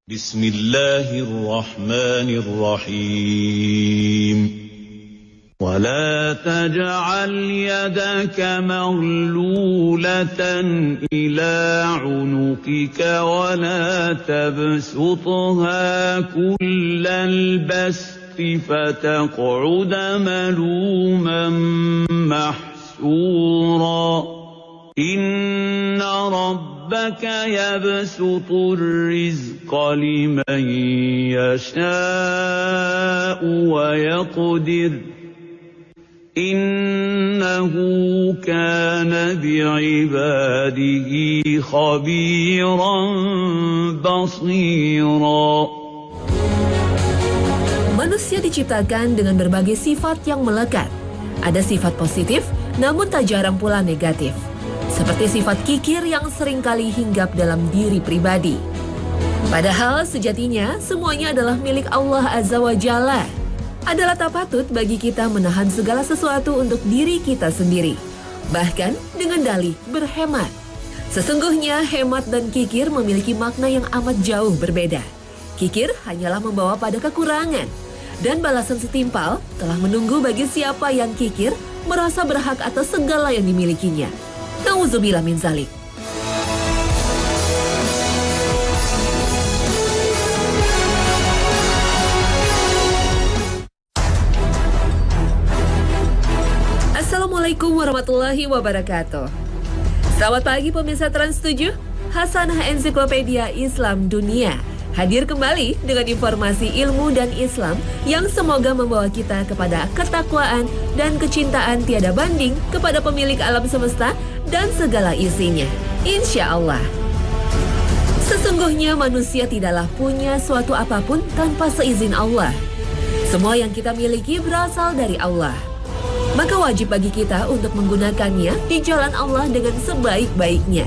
Bismillahirrahmanirrahim. ولا تجعل يدك مغلولة إلى عنقك ولا تبسطها كل البسط فتقعد ملوما محسورا إن ربك يبسط الرزق لمن يشاء ويقدر Innahu kana bi'ibadihi khabiran basira. Manusia diciptakan dengan berbagai sifat yang melekat. Ada sifat positif, namun tak jarang pula negatif. Seperti sifat kikir yang seringkali hinggap dalam diri pribadi. Padahal sejatinya semuanya adalah milik Allah Azza wa Jalla. Adalah tak patut bagi kita menahan segala sesuatu untuk diri kita sendiri. Bahkan dengan dalih berhemat. Sesungguhnya hemat dan kikir memiliki makna yang amat jauh berbeda. Kikir hanyalah membawa pada kekurangan. Dan balasan setimpal telah menunggu bagi siapa yang kikir merasa berhak atas segala yang dimilikinya. Nauzubillah min zalik. Assalamualaikum warahmatullahi wabarakatuh. Selamat pagi pemirsa Trans 7, Hasanah Ensiklopedia Islam Dunia hadir kembali dengan informasi ilmu dan Islam yang semoga membawa kita kepada ketakwaan dan kecintaan tiada banding kepada pemilik alam semesta dan segala isinya, insya Allah. Sesungguhnya manusia tidaklah punya suatu apapun tanpa seizin Allah. Semua yang kita miliki berasal dari Allah. Maka wajib bagi kita untuk menggunakannya di jalan Allah dengan sebaik-baiknya.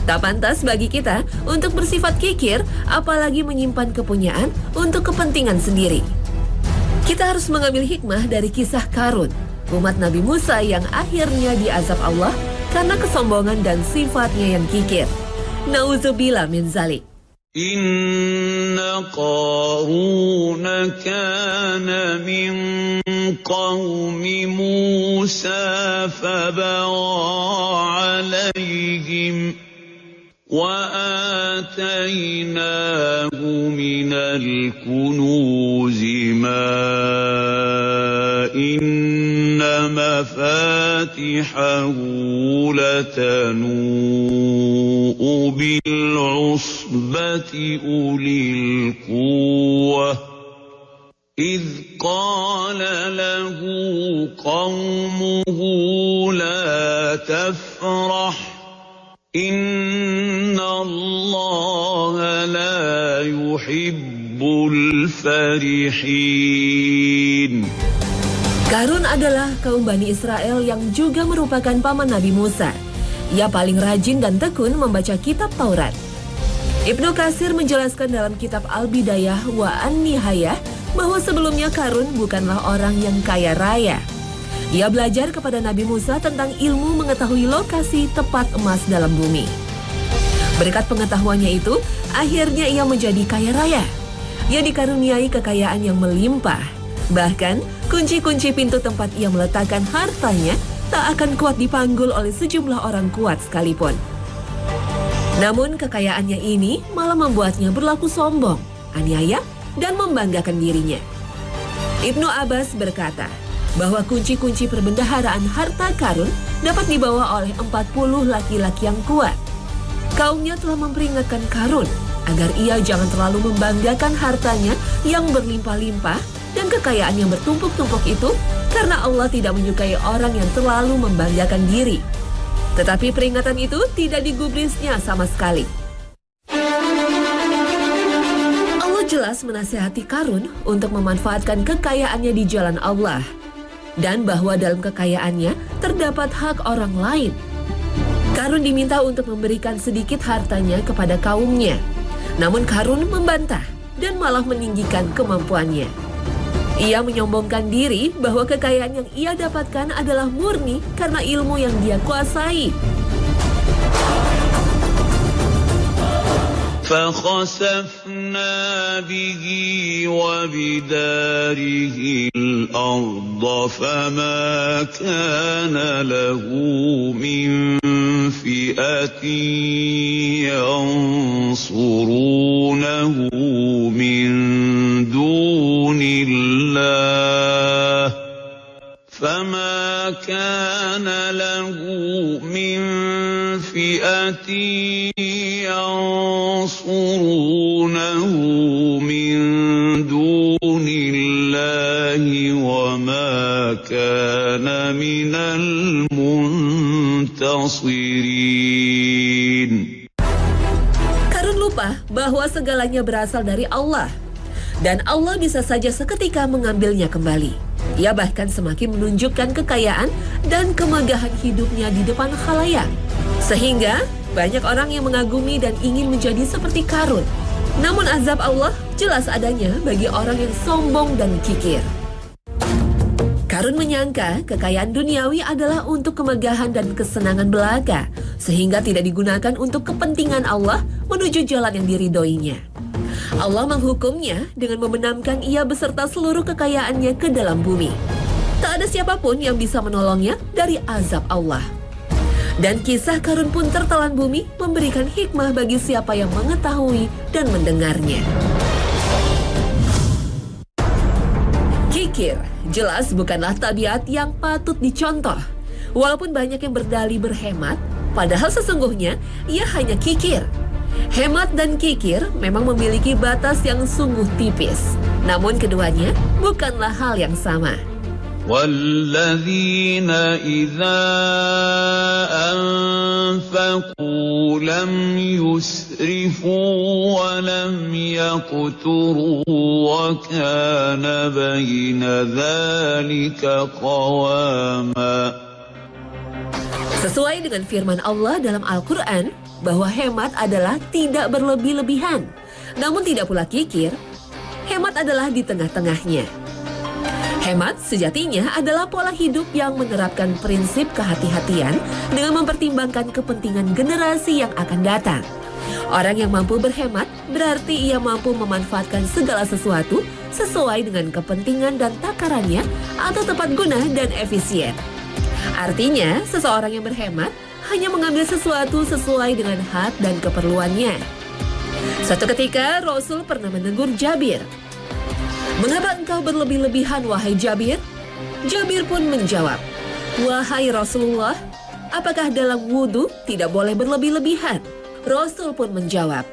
Tak pantas bagi kita untuk bersifat kikir, apalagi menyimpan kepunyaan untuk kepentingan sendiri. Kita harus mengambil hikmah dari kisah Qarun, umat Nabi Musa yang akhirnya diazab Allah karena kesombongan dan sifatnya yang kikir. Nauzubillah min zalik. Inna Qaruna kana min qaumi Musa fabagha alaihim wa atainahu minal kunuzi ma inna mafatihahu latanu bil usbati ulil quwwah إذ قال له قومه لا تفرح إن الله لا يحب الفرحين. Qarun adalah kaum Bani Israel yang juga merupakan paman Nabi Musa. Ia paling rajin dan tekun membaca kitab Taurat. Ibnu Katsir menjelaskan dalam kitab Al-Bidayah wa An-Nihayah bahwa sebelumnya Qarun bukanlah orang yang kaya raya. Ia belajar kepada Nabi Musa tentang ilmu mengetahui lokasi tepat emas dalam bumi. Berkat pengetahuannya itu, akhirnya ia menjadi kaya raya. Ia dikaruniai kekayaan yang melimpah. Bahkan, kunci-kunci pintu tempat ia meletakkan hartanya tak akan kuat dipanggul oleh sejumlah orang kuat sekalipun. Namun kekayaannya ini malah membuatnya berlaku sombong, aniaya, dan membanggakan dirinya. Ibnu Abbas berkata bahwa kunci-kunci perbendaharaan harta Qarun dapat dibawa oleh 40 laki-laki yang kuat. Kaumnya telah memperingatkan Qarun agar ia jangan terlalu membanggakan hartanya yang berlimpah-limpah dan kekayaan yang bertumpuk-tumpuk itu, karena Allah tidak menyukai orang yang terlalu membanggakan diri. Tetapi peringatan itu tidak digubrisnya sama sekali. Jelas menasihati Qarun untuk memanfaatkan kekayaannya di jalan Allah, dan bahwa dalam kekayaannya terdapat hak orang lain. Qarun diminta untuk memberikan sedikit hartanya kepada kaumnya, namun Qarun membantah dan malah meninggikan kemampuannya. Ia menyombongkan diri bahwa kekayaan yang ia dapatkan adalah murni karena ilmu yang dia kuasai. فخسفنا به وبداره الأرض فما كان له من فئة ينصرونه من دون الله فما كان له من فئة ينصرونه من دون الله وما كان من المنتصرين. Karun lupa bahwa segalanya berasal dari Allah dan Allah bisa saja seketika mengambilnya kembali. Ia bahkan semakin menunjukkan kekayaan dan kemegahan hidupnya di depan khalayak. Sehingga banyak orang yang mengagumi dan ingin menjadi seperti Karun. Namun azab Allah jelas adanya bagi orang yang sombong dan kikir. Karun menyangka kekayaan duniawi adalah untuk kemegahan dan kesenangan belaka, sehingga tidak digunakan untuk kepentingan Allah menuju jalan yang diridhoinya. Allah menghukumnya dengan membenamkan ia beserta seluruh kekayaannya ke dalam bumi. Tak ada siapapun yang bisa menolongnya dari azab Allah. Dan kisah Karun pun tertelan bumi memberikan hikmah bagi siapa yang mengetahui dan mendengarnya. Kikir jelas bukanlah tabiat yang patut dicontoh. Walaupun banyak yang berdalih berhemat, padahal sesungguhnya ia hanya kikir. Hemat dan kikir memang memiliki batas yang sungguh tipis. Namun keduanya bukanlah hal yang sama. وَالَّذِينَ إِذَا أَنفَقُوا لَمْ يُسْرِفُوا وَلَمْ يَقْتُرُوا وَكَانَ بَيْنَ ذَلِكَ قَوَامًا. Sesuai dengan firman Allah dalam Al-Quran, bahwa hemat adalah tidak berlebih-lebihan, namun tidak pula kikir. Hemat adalah di tengah-tengahnya. Hemat sejatinya adalah pola hidup yang menerapkan prinsip kehati-hatian dengan mempertimbangkan kepentingan generasi yang akan datang. Orang yang mampu berhemat berarti ia mampu memanfaatkan segala sesuatu sesuai dengan kepentingan dan takarannya atau tepat guna dan efisien. Artinya, seseorang yang berhemat hanya mengambil sesuatu sesuai dengan hak dan keperluannya. Suatu ketika Rasul pernah menegur Jabir. "Mengapa engkau berlebih-lebihan, wahai Jabir?" Jabir pun menjawab, "Wahai Rasulullah, apakah dalam wudhu tidak boleh berlebih-lebihan?" Rasul pun menjawab,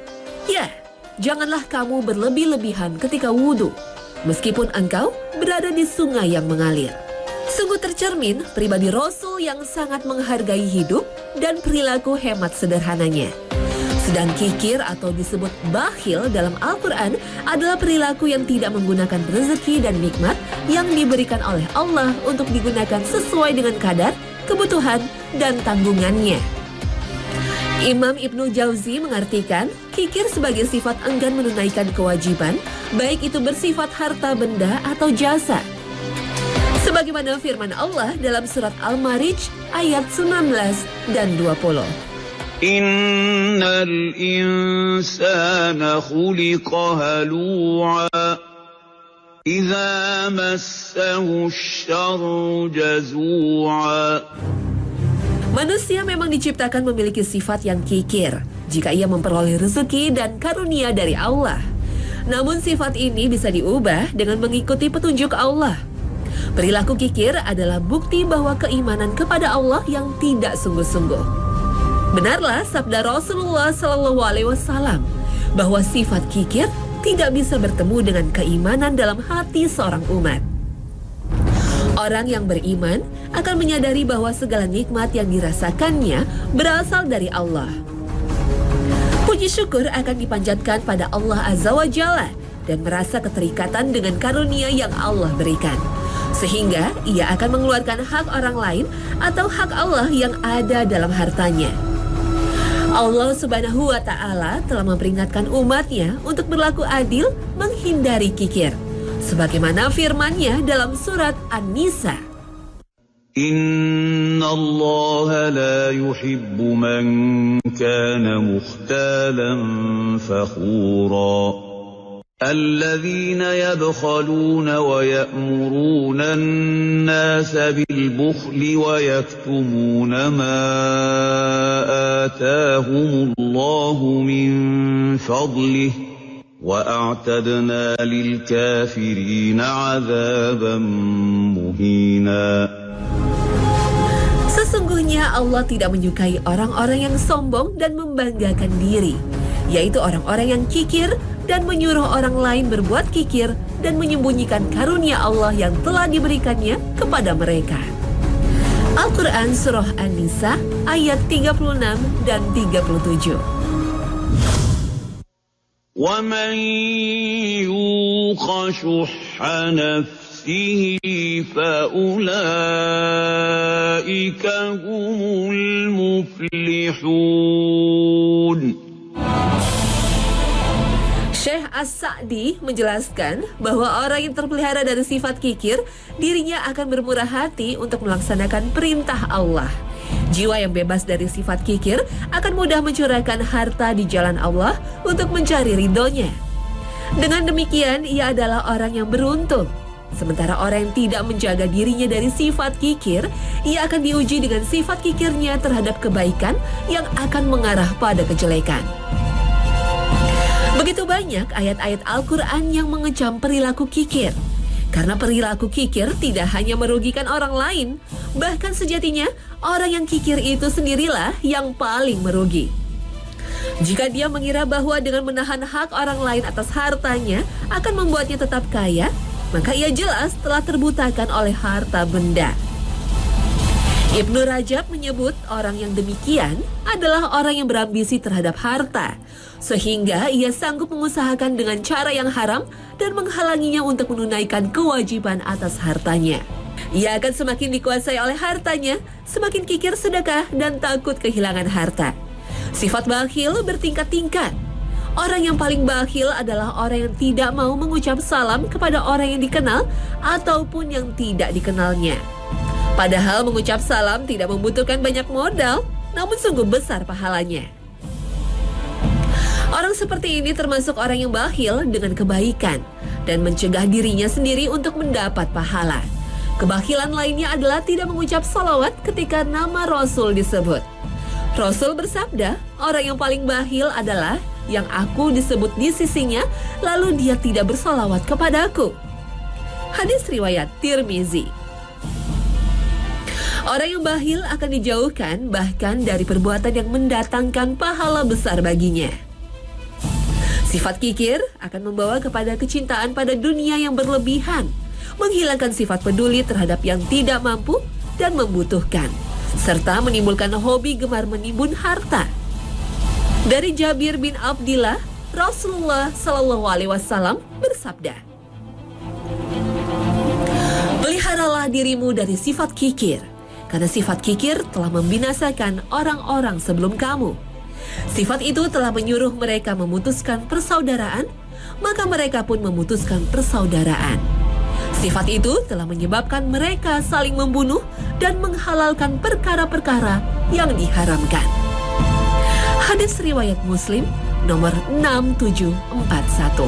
"Ya, janganlah kamu berlebih-lebihan ketika wudhu, meskipun engkau berada di sungai yang mengalir." Sungguh tercermin pribadi Rasul yang sangat menghargai hidup dan perilaku hemat sederhananya. Sedang kikir atau disebut bakhil dalam Al-Quran adalah perilaku yang tidak menggunakan rezeki dan nikmat yang diberikan oleh Allah untuk digunakan sesuai dengan kadar, kebutuhan, dan tanggungannya. Imam Ibnu Jauzi mengartikan kikir sebagai sifat enggan menunaikan kewajiban, baik itu bersifat harta benda atau jasa. Sebagaimana firman Allah dalam surat Al-Ma'arij ayat 19 dan 20. Innal insana khuliqa halu'a idza massahu asy-syarru jazu'a. Manusia memang diciptakan memiliki sifat yang kikir jika ia memperoleh rezeki dan karunia dari Allah. Namun sifat ini bisa diubah dengan mengikuti petunjuk Allah. Perilaku kikir adalah bukti bahwa keimanan kepada Allah yang tidak sungguh-sungguh. Benarlah sabda Rasulullah SAW bahwa sifat kikir tidak bisa bertemu dengan keimanan dalam hati seorang umat. Orang yang beriman akan menyadari bahwa segala nikmat yang dirasakannya berasal dari Allah. Puji syukur akan dipanjatkan pada Allah Azza wa Jalla dan merasa keterikatan dengan karunia yang Allah berikan. Sehingga ia akan mengeluarkan hak orang lain atau hak Allah yang ada dalam hartanya. Allah Subhanahu wa Ta'ala telah memperingatkan umatnya untuk berlaku adil, menghindari kikir. Sebagaimana firman-Nya dalam surat An-Nisa. إن الله لا يحب من كان مختالا فخورا الذين يبخلون ويأمرون الناس بالبخل ويكتمون ما آتاهم الله من فضله وأعتدنا للكافرين عذابا مهينا. Sesungguhnya Allah tidak menyukai orang-orang yang sombong dan membanggakan diri, yaitu orang-orang yang kikir dan menyuruh orang lain berbuat kikir dan menyembunyikan karunia Allah yang telah diberikannya kepada mereka. Al-Quran Surah An-Nisa ayat 36 dan 37. وَمَنْ يُوقَ شُحَّ نَفْسِهِ فَأُولَئِكَ هُمُ الْمُفْلِحُونَ. Syekh As-Sa'di menjelaskan bahwa orang yang terpelihara dari sifat kikir, dirinya akan bermurah hati untuk melaksanakan perintah Allah. Jiwa yang bebas dari sifat kikir akan mudah mencurahkan harta di jalan Allah untuk mencari ridhonya. Dengan demikian, ia adalah orang yang beruntung. Sementara orang yang tidak menjaga dirinya dari sifat kikir, ia akan diuji dengan sifat kikirnya terhadap kebaikan yang akan mengarah pada kejelekan. Begitu banyak ayat-ayat Al-Quran yang mengecam perilaku kikir. Karena perilaku kikir tidak hanya merugikan orang lain, bahkan sejatinya orang yang kikir itu sendirilah yang paling merugi. Jika dia mengira bahwa dengan menahan hak orang lain atas hartanya akan membuatnya tetap kaya, maka ia jelas telah terbutakan oleh harta benda. Ibnu Rajab menyebut orang yang demikian adalah orang yang berambisi terhadap harta, sehingga ia sanggup mengusahakan dengan cara yang haram dan menghalanginya untuk menunaikan kewajiban atas hartanya. Ia akan semakin dikuasai oleh hartanya, semakin kikir sedekah dan takut kehilangan harta. Sifat bakhil bertingkat-tingkat. Orang yang paling bakhil adalah orang yang tidak mau mengucap salam kepada orang yang dikenal ataupun yang tidak dikenalnya. Padahal mengucap salam tidak membutuhkan banyak modal, namun sungguh besar pahalanya. Orang seperti ini termasuk orang yang bakhil dengan kebaikan dan mencegah dirinya sendiri untuk mendapat pahala. Kebakhilan lainnya adalah tidak mengucap salawat ketika nama Rasul disebut. Rasul bersabda, orang yang paling bakhil adalah yang aku disebut di sisinya, lalu dia tidak bersalawat kepadaku. Hadis riwayat Tirmizi. Orang yang bakhil akan dijauhkan bahkan dari perbuatan yang mendatangkan pahala besar baginya. Sifat kikir akan membawa kepada kecintaan pada dunia yang berlebihan, menghilangkan sifat peduli terhadap yang tidak mampu dan membutuhkan, serta menimbulkan hobi gemar menimbun harta. Dari Jabir bin Abdillah, Rasulullah SAW bersabda, peliharalah dirimu dari sifat kikir, karena sifat kikir telah membinasakan orang-orang sebelum kamu. Sifat itu telah menyuruh mereka memutuskan persaudaraan, maka mereka pun memutuskan persaudaraan. Sifat itu telah menyebabkan mereka saling membunuh dan menghalalkan perkara-perkara yang diharamkan. Hadis riwayat Muslim nomor 6741.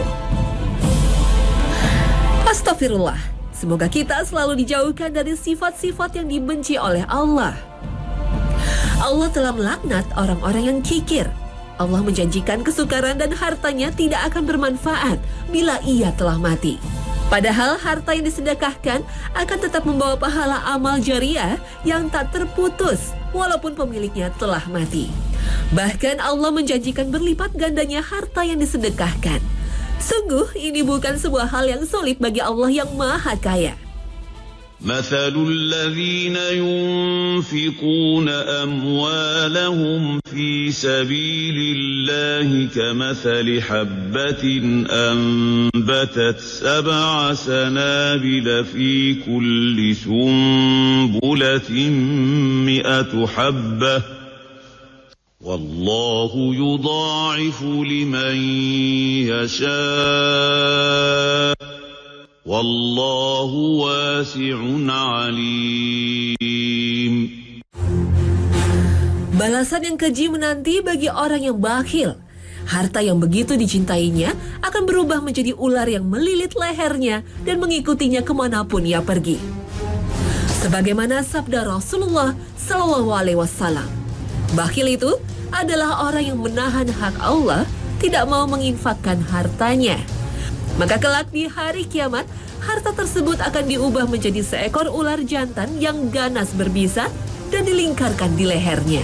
Astagfirullah. Semoga kita selalu dijauhkan dari sifat-sifat yang dibenci oleh Allah. Allah telah melaknat orang-orang yang kikir. Allah menjanjikan kesukaran dan hartanya tidak akan bermanfaat bila ia telah mati. Padahal harta yang disedekahkan akan tetap membawa pahala amal jariah yang tak terputus walaupun pemiliknya telah mati. Bahkan Allah menjanjikan berlipat gandanya harta yang disedekahkan. Sungguh ini bukan sebuah hal yang sulit bagi Allah yang Maha Kaya. مثل الذين ينفقون أموالهم في سبيل الله كمثل حبة أنبتت 7 سنابل في كل سنبلة 100 حبة والله يضاعف لمن يشاء والله واسع عليم. Balasan yang keji menanti bagi orang yang bakhil. Harta yang begitu dicintainya akan berubah menjadi ular yang melilit lehernya dan mengikutinya kemanapun ia pergi. Sebagaimana sabda Rasulullah SAW, bakhil itu adalah orang yang menahan hak Allah, tidak mau menginfakkan hartanya. Maka kelak di hari kiamat, harta tersebut akan diubah menjadi seekor ular jantan yang ganas berbisa dan dilingkarkan di lehernya.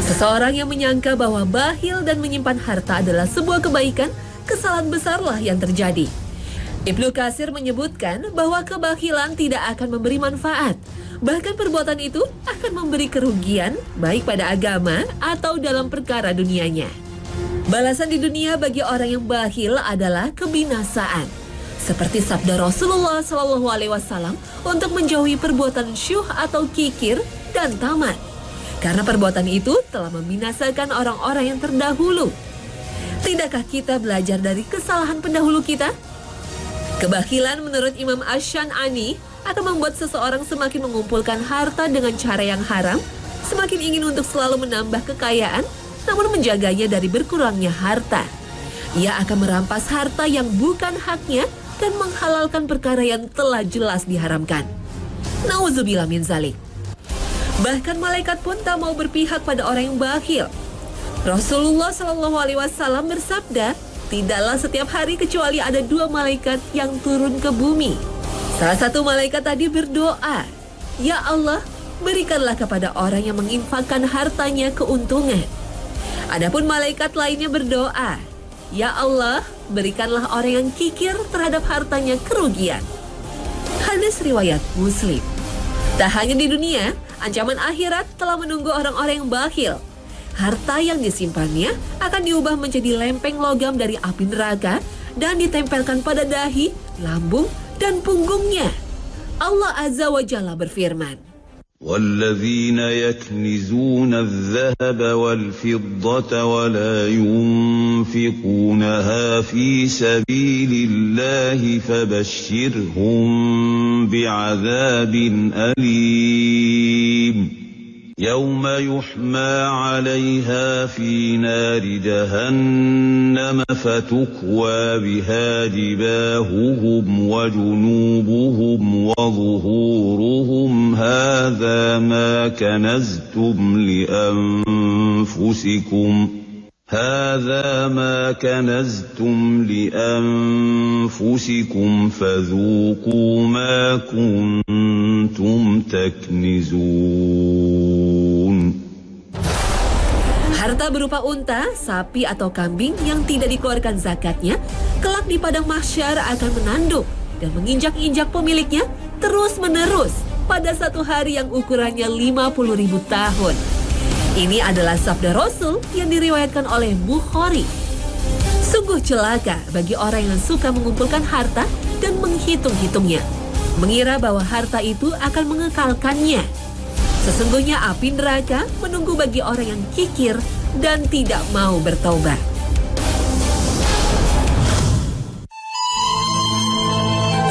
Seseorang yang menyangka bahwa bakhil dan menyimpan harta adalah sebuah kebaikan, kesalahan besarlah yang terjadi. Ibnu Katsir menyebutkan bahwa kebakhilan tidak akan memberi manfaat. Bahkan perbuatan itu akan memberi kerugian baik pada agama atau dalam perkara dunianya. Balasan di dunia bagi orang yang bakhil adalah kebinasaan. Seperti sabda Rasulullah SAW untuk menjauhi perbuatan syuh atau kikir dan tamat. Karena perbuatan itu telah membinasakan orang-orang yang terdahulu. Tidakkah kita belajar dari kesalahan pendahulu kita? Kebakhilan menurut Imam Asy-Syan'ani akan membuat seseorang semakin mengumpulkan harta dengan cara yang haram, semakin ingin untuk selalu menambah kekayaan, namun menjaganya dari berkurangnya harta. Ia akan merampas harta yang bukan haknya dan menghalalkan perkara yang telah jelas diharamkan. Nauzubillah min zalik. Bahkan malaikat pun tak mau berpihak pada orang yang bakhil. Rasulullah SAW bersabda, tidaklah setiap hari kecuali ada 2 malaikat yang turun ke bumi. Salah satu malaikat tadi berdoa, "Ya Allah, berikanlah kepada orang yang menginfakkan hartanya keuntungan." Adapun malaikat lainnya berdoa, "Ya Allah, berikanlah orang yang kikir terhadap hartanya kerugian." Hadis riwayat Muslim. Tak hanya di dunia, ancaman akhirat telah menunggu orang-orang yang bakhil. Harta yang disimpannya akan diubah menjadi lempeng logam dari api neraka dan ditempelkan pada dahi, lambung, dan punggungnya. Allah Azza wa Jalla berfirman, وَالَّذِينَ يَكْنِزُونَ الذَّهَبَ وَالْفِضَّةَ وَلَا يُنْفِقُونَهَا فِي سَبِيلِ اللَّهِ فَبَشِّرْهُم بِعَذَابٍ أَلِيمٍ يَوْمَ يُحْمَى عَلَيْهَا فِي نَارِ جَهَنَّمَ فَتُكْوَى بِهَا جِبَاهُهُمْ وَجُنُوبُهُمْ وَظُهُورُهُمْ هَذَا مَا كَنَزْتُمْ لِأَنفُسِكُمْ فَذُوقُوا مَا كُنتُمْ تَكْنِزُونَ. harta berupa unta, sapi atau kambing yang tidak dikeluarkan zakatnya, kelak di padang mahsyar akan menanduk dan menginjak-injak pemiliknya terus-menerus pada satu hari yang ukurannya 50.000 tahun. Ini adalah sabda Rasul yang diriwayatkan oleh Bukhari. Sungguh celaka bagi orang yang suka mengumpulkan harta dan menghitung-hitungnya, mengira bahwa harta itu akan mengekalkannya. Sesungguhnya api neraka menunggu bagi orang yang kikir dan tidak mau bertaubat.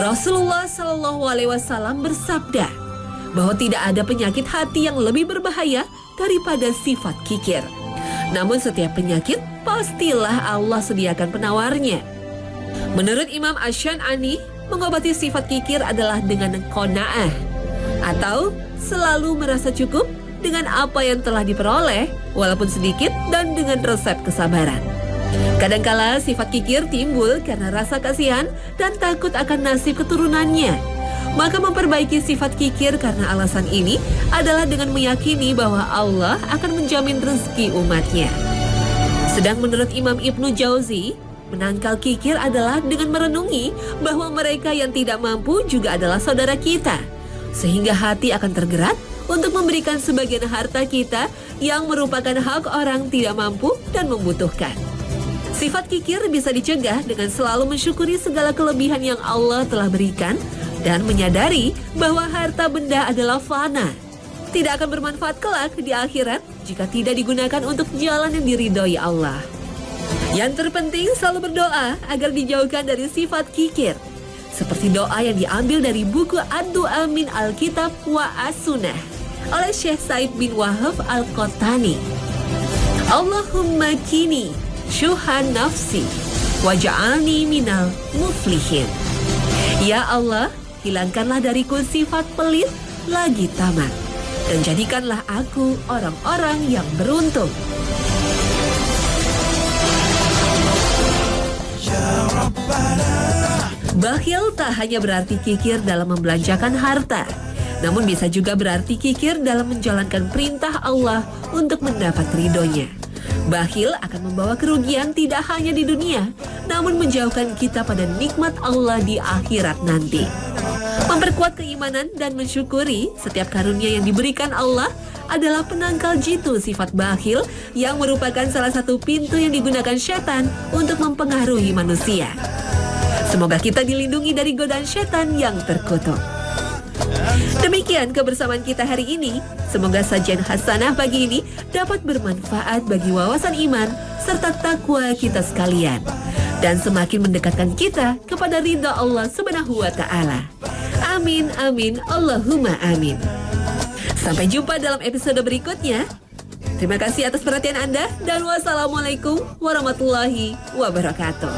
Rasulullah SAW bersabda bahwa tidak ada penyakit hati yang lebih berbahaya daripada sifat kikir. Namun setiap penyakit pastilah Allah sediakan penawarnya. Menurut Imam Asy-Syan'ani, mengobati sifat kikir adalah dengan qanaah atau selalu merasa cukup dengan apa yang telah diperoleh walaupun sedikit dan dengan resep kesabaran. Kadangkala sifat kikir timbul karena rasa kasihan dan takut akan nasib keturunannya. Maka memperbaiki sifat kikir karena alasan ini adalah dengan meyakini bahwa Allah akan menjamin rezeki umatnya. Sedang menurut Imam Ibnu Jauzi, menangkal kikir adalah dengan merenungi bahwa mereka yang tidak mampu juga adalah saudara kita, sehingga hati akan tergerak untuk memberikan sebagian harta kita yang merupakan hak orang tidak mampu dan membutuhkan. Sifat kikir bisa dicegah dengan selalu mensyukuri segala kelebihan yang Allah telah berikan dan menyadari bahwa harta benda adalah fana, tidak akan bermanfaat kelak di akhirat jika tidak digunakan untuk jalan yang diridhoi Allah. Yang terpenting selalu berdoa agar dijauhkan dari sifat kikir, seperti doa yang diambil dari buku Ad-Du'a min Al-Kitab wa As-Sunnah. oleh Syekh Said bin Wahab Al-Qahtani. Allahumma kini syuhan nafsi waj'alni minal muflihin. Ya Allah, hilangkanlah dariku sifat pelit lagi tamak, dan jadikanlah aku orang-orang yang beruntung. Bakhil tak hanya berarti kikir dalam membelanjakan harta, namun bisa juga berarti kikir dalam menjalankan perintah Allah untuk mendapat ridhonya. Bakhil akan membawa kerugian tidak hanya di dunia, namun menjauhkan kita pada nikmat Allah di akhirat nanti. Memperkuat keimanan dan mensyukuri setiap karunia yang diberikan Allah adalah penangkal jitu sifat bakhil yang merupakan salah satu pintu yang digunakan setan untuk mempengaruhi manusia. Semoga kita dilindungi dari godaan setan yang terkutuk. Demikian kebersamaan kita hari ini. Semoga sajian hasanah pagi ini dapat bermanfaat bagi wawasan iman serta takwa kita sekalian, dan semakin mendekatkan kita kepada ridha Allah Subhanahu wa Ta'ala. Amin, amin, Allahumma amin. Sampai jumpa dalam episode berikutnya. Terima kasih atas perhatian Anda, dan wassalamualaikum warahmatullahi wabarakatuh.